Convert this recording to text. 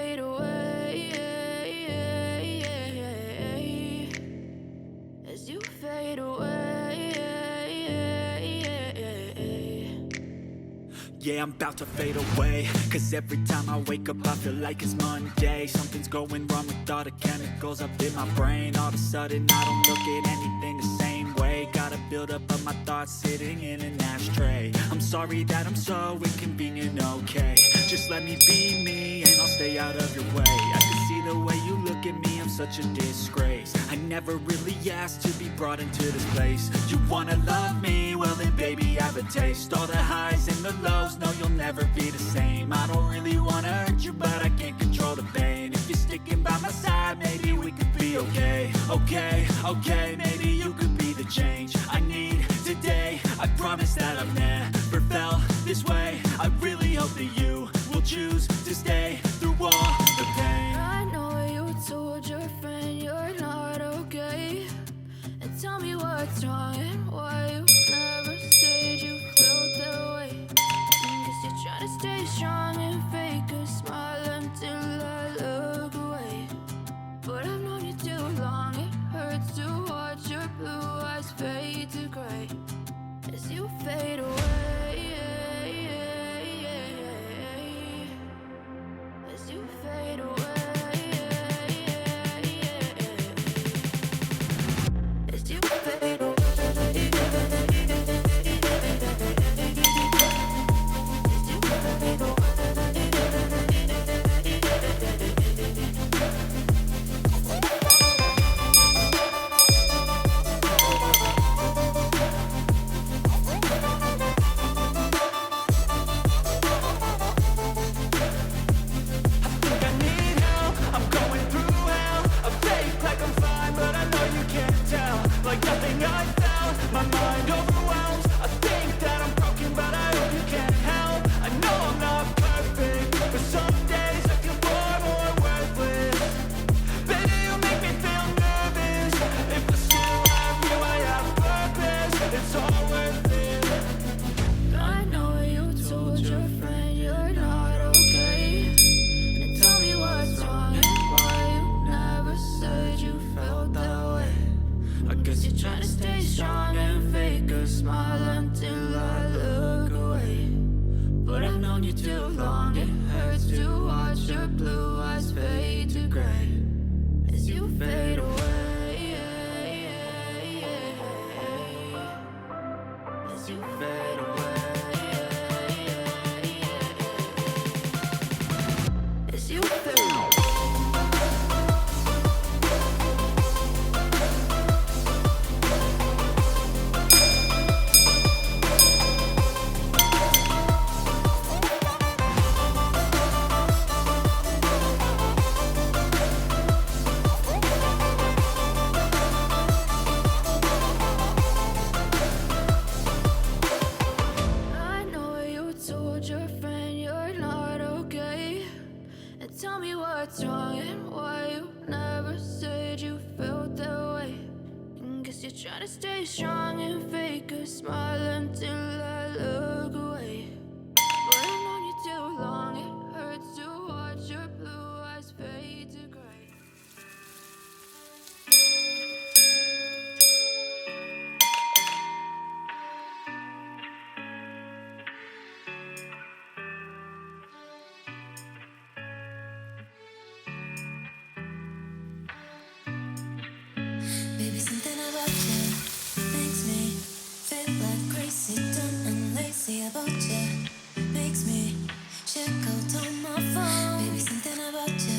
fade away, as you fade away. Yeah, I'm about to fade away, cause every time I wake up I feel like it's Monday. Something's going wrong with all the chemicals up in my brain. All of a sudden I don't look at anything the same way. Gotta build up of my thoughts sitting in an ashtray. I'm sorry that I'm so inconvenient, okay. Just let me be me and I'll stay out of your way. I can see the way you look at me, I'm such a disgrace. I never really asked to be brought into this place. You wanna love me? Well then baby have a taste. All the highs and the lows, no you'll never be the same. I don't really wanna hurt you but I can't control the pain. If you're sticking by my side, maybe we could be okay. Okay, maybe you could be the change I need today. I promise that I've never felt this way. I really hope that you will choose to stay through all the pain. I know you told your friend you're not okay, and tell me what's wrong and why you never said you felt that way. Guess you're trying to stay strong and fake a smile until I look away. But I've known you too long, it hurts to watch your blue eyes fade to gray as you fade away, as you fade away, as you fade away. Try to stay strong and fake a smile until I look away. But I've known you too long, it hurts to watch your blue eyes fade to gray. Baby, something about you makes me feel like crazy, dumb and lazy about you. Makes me check out on my phone. Baby, something about you